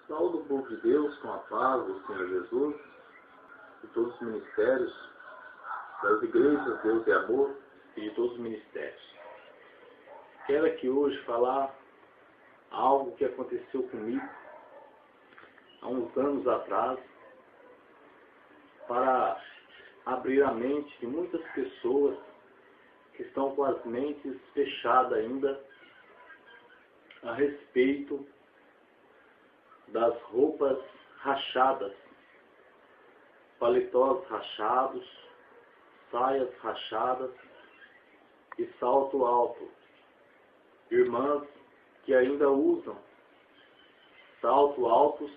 Saúdo o povo de Deus com a paz do Senhor Jesus e todos os ministérios das igrejas, Deus e Amor e de todos os ministérios. Quero aqui hoje falar algo que aconteceu comigo há uns anos atrás para abrir a mente de muitas pessoas que estão com as mentes fechadas ainda a respeito das roupas rachadas, paletós rachados, saias rachadas e salto alto. Irmãs que ainda usam salto altos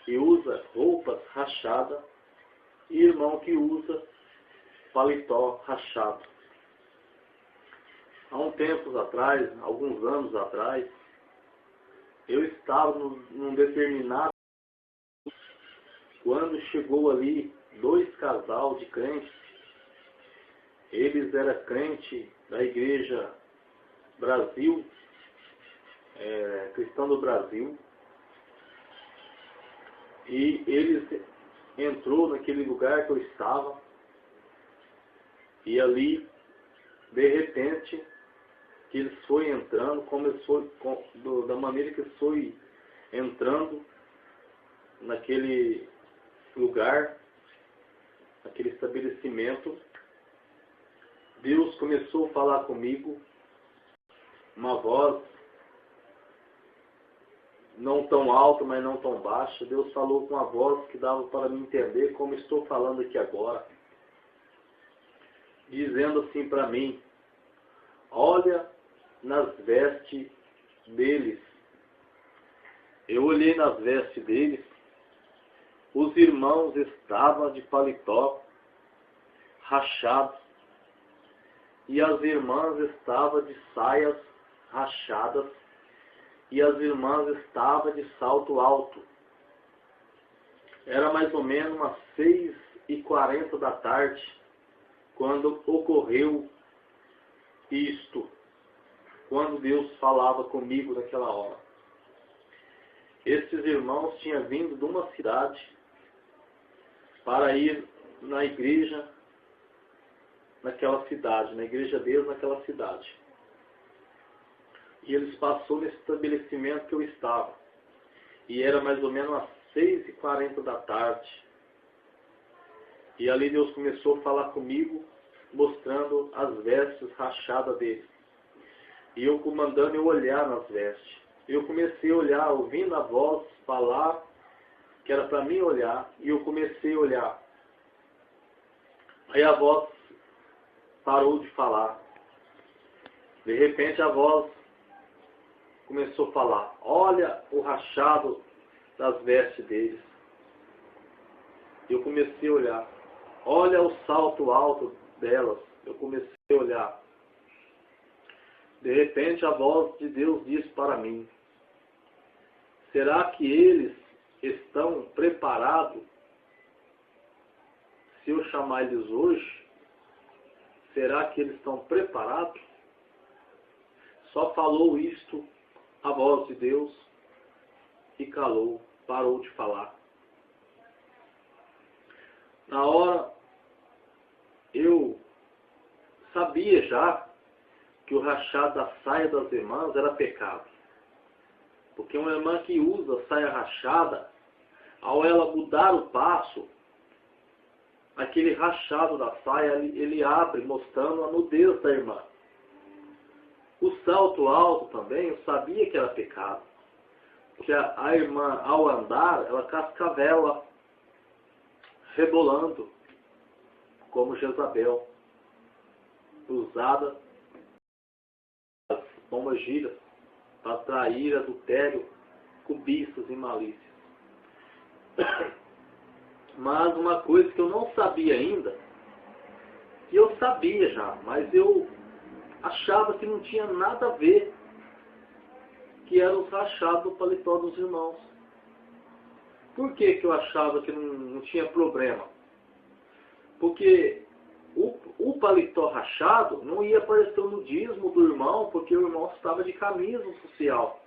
e usa roupas rachadas e irmão que usa paletó rachado. Há um tempo atrás, alguns anos atrás, eu estava num determinado, quando chegou ali dois casal de crentes. Eles eram crentes da Igreja Brasil, Cristão do Brasil, e eles entrou naquele lugar que eu estava, e ali, de repente, que eles foi entrando, começou da maneira que eles foi entrando naquele lugar, naquele estabelecimento. Deus começou a falar comigo, uma voz não tão alta, mas não tão baixa. Deus falou com uma voz que dava para me entender como estou falando aqui agora, dizendo assim para mim: olha nas vestes deles. Eu olhei nas vestes deles, os irmãos estavam de paletó rachados e as irmãs estavam de saias rachadas e as irmãs estavam de salto alto. Era mais ou menos umas 6h40 da tarde quando ocorreu isto, quando Deus falava comigo naquela hora. Esses irmãos tinham vindo de uma cidade para ir na igreja naquela cidade, na igreja deles naquela cidade. E eles passaram nesse estabelecimento que eu estava. E era mais ou menos às 6h40 da tarde. E ali Deus começou a falar comigo, mostrando as vestes rachadas deles. E eu comandando eu olhar nas vestes. Eu comecei a olhar, ouvindo a voz falar, que era para mim olhar, e eu comecei a olhar. Aí a voz parou de falar. De repente a voz começou a falar: olha o rachado das vestes deles. Eu comecei a olhar. Olha o salto alto delas. Eu comecei a olhar. De repente a voz de Deus disse para mim: será que eles estão preparados? Se eu chamar eles hoje, será que eles estão preparados? Só falou isto a voz de Deus e calou, parou de falar. Na hora, eu sabia já que o rachado da saia das irmãs era pecado. Porque uma irmã que usa saia rachada, ao ela mudar o passo, aquele rachado da saia, ele abre, mostrando a nudez da irmã. O salto alto também, eu sabia que era pecado. Porque a irmã, ao andar, ela cascavela, rebolando, como Jezabel, usada as bombas giras para atrair adultério, cobiças e malícias. Mas uma coisa que eu não sabia ainda, que eu sabia já, mas eu achava que não tinha nada a ver, que eram os rachados do paletó dos irmãos. Por que eu achava que não tinha problema? Porque o paletó rachado não ia aparecer o nudismo do irmão, porque o irmão estava de camisa social,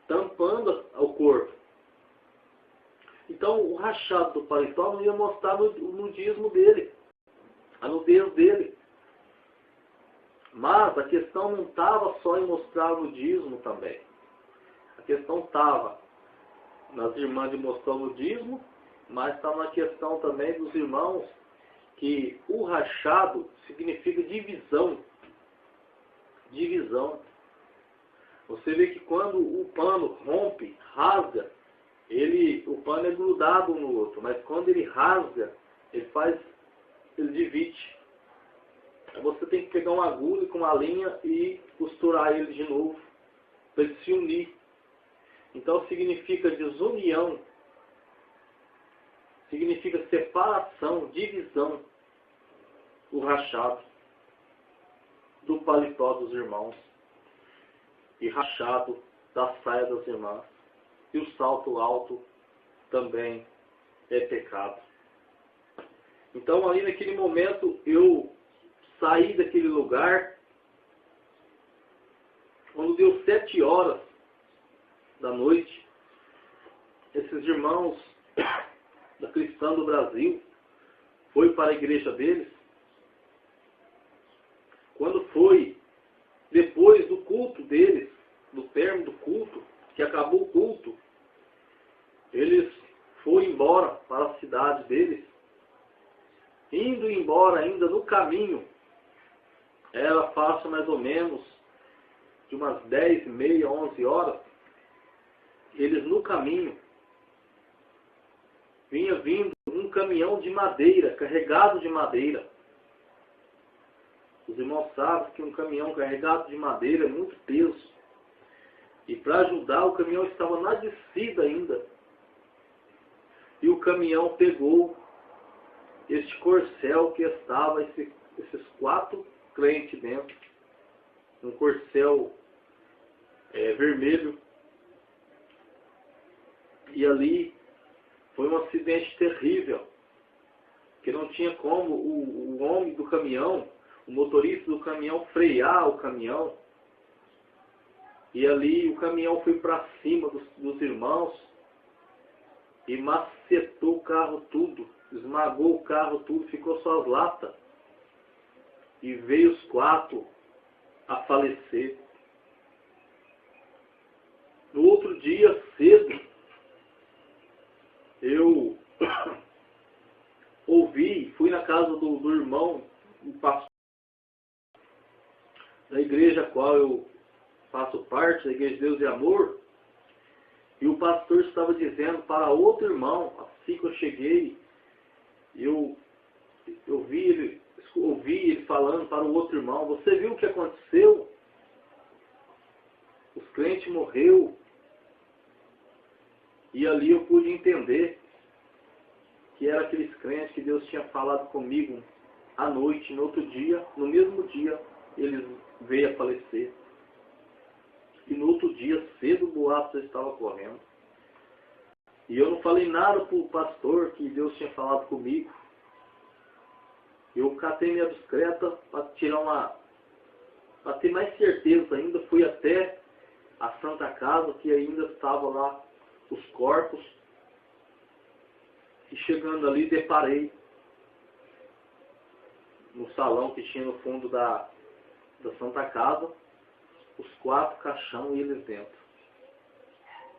tampando o corpo. Então o rachado do paletó não ia mostrar o nudismo dele, a nudez dele. Mas a questão não estava só em mostrar o nudismo também. A questão estava nas irmãs de mostrar o nudismo, mas estava na questão também dos irmãos que o rachado significa divisão. Divisão. Você vê que quando o pano rompe, rasga, o pano é grudado um no outro, mas quando ele rasga, ele divide. Aí você tem que pegar uma agulha com uma linha e costurar ele de novo, para ele se unir. Então significa desunião, significa separação, divisão, o rachado do paletó dos irmãos e rachado da saia das irmãs. E o salto alto também é pecado. Então ali naquele momento eu saí daquele lugar. Quando deu 7 horas da noite, esses irmãos da Cristã do Brasil foi para a igreja deles. Quando foi depois do culto deles, do término do culto, que acabou o culto, eles foram embora para a cidade deles. Indo embora ainda no caminho, era fácil mais ou menos de umas 10h30, 11 horas, eles no caminho, vinha vindo um caminhão de madeira, carregado de madeira. Os irmãos sabem que um caminhão carregado de madeira é muito peso. E para ajudar, o caminhão estava na descida ainda. E o caminhão pegou este corcel que estava, esses 4 crentes dentro. Um corcel vermelho. E ali foi um acidente terrível. Que não tinha como o homem do caminhão, o motorista do caminhão, frear o caminhão. E ali o caminhão foi para cima dos irmãos e macetou o carro tudo, esmagou o carro tudo, ficou só as latas. E veio os 4 a falecer. No outro dia, cedo, eu fui na casa do irmão, um pastor da igreja a qual eu faço parte, da Igreja de Deus e Amor, e o pastor estava dizendo para outro irmão, assim que eu cheguei, eu ouvi ele falando para o outro irmão: você viu o que aconteceu? Os crentes morreram. E ali eu pude entender que era aqueles crentes que Deus tinha falado comigo à noite, no outro dia, no mesmo dia, eles veio a falecer. E no outro dia, cedo, o boato já estava correndo. E eu não falei nada para o pastor que Deus tinha falado comigo. Eu catei minha bicicleta para ter mais certeza ainda. Fui até a Santa Casa, que ainda estava lá os corpos. E chegando ali, deparei no salão que tinha no fundo da Santa Casa, os 4 caixão e eles dentro.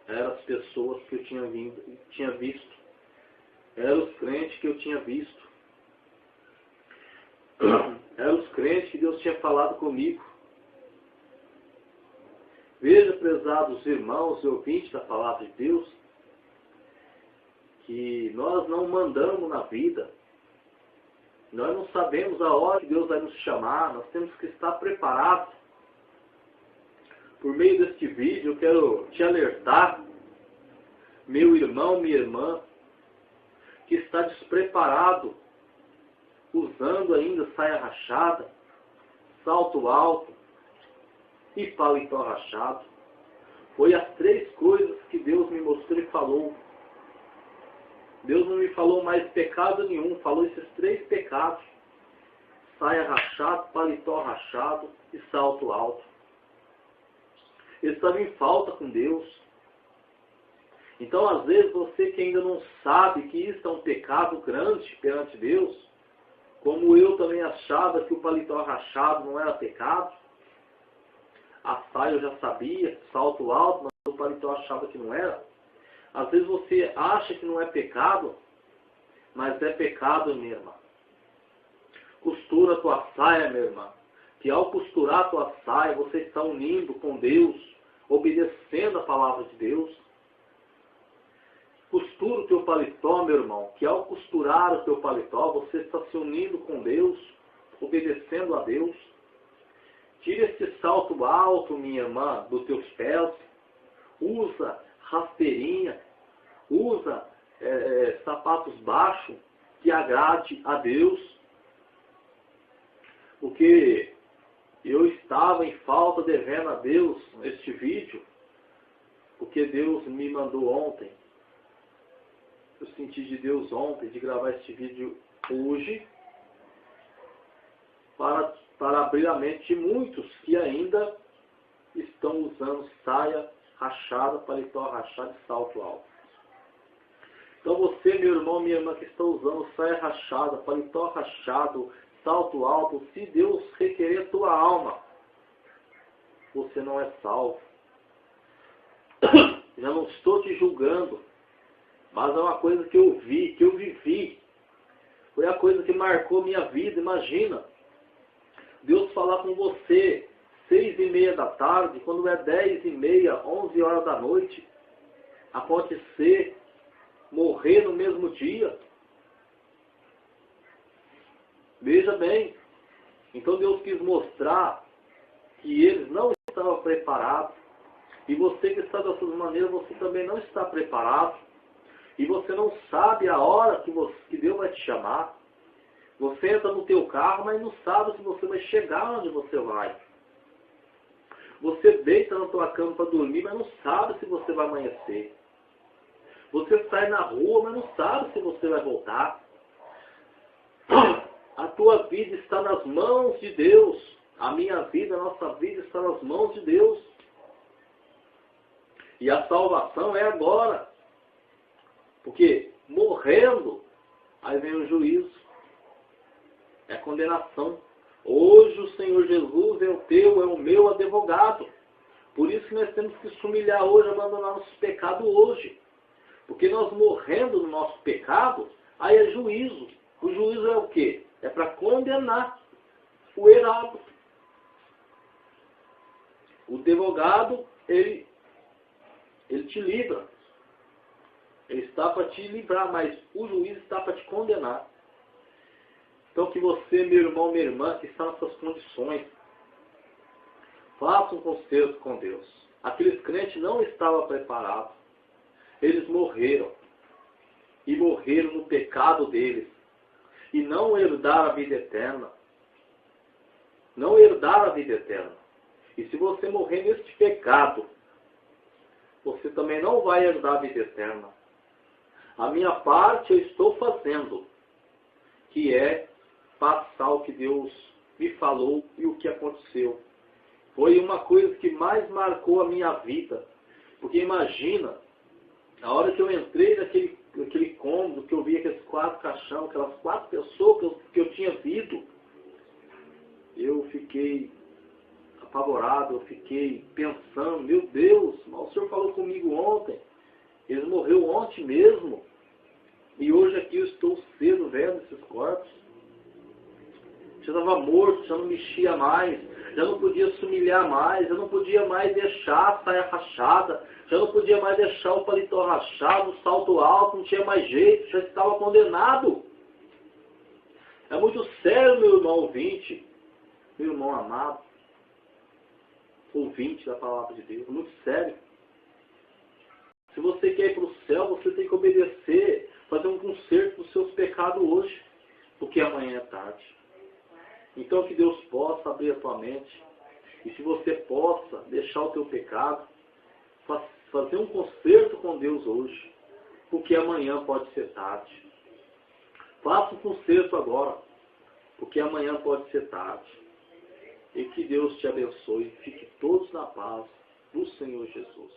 Eram as pessoas que eu tinha visto. Eram os crentes que eu tinha visto. Eram os crentes que Deus tinha falado comigo. Veja, prezados irmãos e ouvintes da palavra de Deus, que nós não mandamos na vida. Nós não sabemos a hora que Deus vai nos chamar. Nós temos que estar preparados. Por meio deste vídeo, eu quero te alertar, meu irmão, minha irmã, que está despreparado, usando ainda saia rachada, salto alto e paletó rachado. Foi as 3 coisas que Deus me mostrou e falou. Deus não me falou mais pecado nenhum, falou esses 3 pecados: saia rachada, paletó rachado e salto alto. Eu estava em falta com Deus. Então, às vezes, você que ainda não sabe que isso é um pecado grande perante Deus, como eu também achava que o paletó rachado não era pecado, a saia eu já sabia, salto alto, mas o paletó achava que não era. Às vezes você acha que não é pecado, mas é pecado, minha irmã. Costura a tua saia, minha irmã, que ao costurar a tua saia, você está unindo com Deus, obedecendo a palavra de Deus. Costura o teu paletó, meu irmão, que ao costurar o teu paletó, você está se unindo com Deus, obedecendo a Deus. Tira esse salto alto, minha irmã, dos teus pés. Usa rasteirinha, usa sapatos baixos, que agrade a Deus. Porque eu estava em falta devendo a Deus este vídeo, porque Deus me mandou ontem. Eu senti de Deus ontem de gravar este vídeo hoje para abrir a mente de muitos que ainda estão usando saia rachada, paletó rachado e salto alto. Então você, meu irmão, minha irmã, que está usando saia rachada, paletó rachado, salto alto, se Deus requerer a tua alma, você não é salvo. Já não estou te julgando, mas é uma coisa que eu vi, que eu vivi. Foi a coisa que marcou minha vida. Imagina, Deus falar com você 6:30 da tarde, quando é 10:30, 11 horas da noite, acontecer, morrer no mesmo dia. Veja bem, então Deus quis mostrar que eles não estavam preparados, e você que está dessas maneiras, você também não está preparado, e você não sabe a hora que Deus vai te chamar. Você entra no teu carro, mas não sabe se você vai chegar onde você vai. Você deita na tua cama para dormir, mas não sabe se você vai amanhecer. Você sai na rua, mas não sabe se você vai voltar. A tua vida está nas mãos de Deus. A minha vida, a nossa vida está nas mãos de Deus. E a salvação é agora. Porque morrendo, aí vem o juízo. É a condenação. Hoje o Senhor Jesus é o teu, é o meu advogado. Por isso que nós temos que se humilhar hoje, abandonar nosso pecado hoje. Porque nós morrendo no nosso pecado, aí é juízo. O juízo é o quê? É para condenar o errado. O advogado, ele te livra. Ele está para te livrar, mas o juiz está para te condenar. Então que você, meu irmão, minha irmã, que está nessas condições, faça um concerto com Deus. Aqueles crentes não estavam preparados. Eles morreram. E morreram no pecado deles. E não herdaram a vida eterna. Não herdaram a vida eterna. E se você morrer neste pecado, você também não vai herdar a vida eterna. A minha parte eu estou fazendo, que é passar o que Deus me falou e o que aconteceu. Foi uma coisa que mais marcou a minha vida. Porque imagina, a hora que eu entrei naquele cômodo, que eu vi aqueles 4 caixão, aquelas 4 pessoas que eu tinha visto, eu fiquei apavorado, eu fiquei pensando, meu Deus, mas o Senhor falou comigo ontem, eles morreram ontem mesmo, e hoje aqui eu estou cedo vendo esses corpos. Já estava morto, já não mexia mais, já não podia se humilhar mais, já não podia mais deixar a saia rachada, já não podia mais deixar o paletó rachado, o salto alto, não tinha mais jeito, já estava condenado. É muito sério, meu irmão ouvinte, meu irmão amado, ouvinte da palavra de Deus, é muito sério. Se você quer ir para o céu, você tem que obedecer, fazer um conserto dos seus pecados hoje, porque amanhã é tarde. Então que Deus possa abrir a tua mente, e se você possa deixar o teu pecado, fazer um conserto com Deus hoje, porque amanhã pode ser tarde. Faça um conserto agora, porque amanhã pode ser tarde. E que Deus te abençoe, fique todos na paz do Senhor Jesus.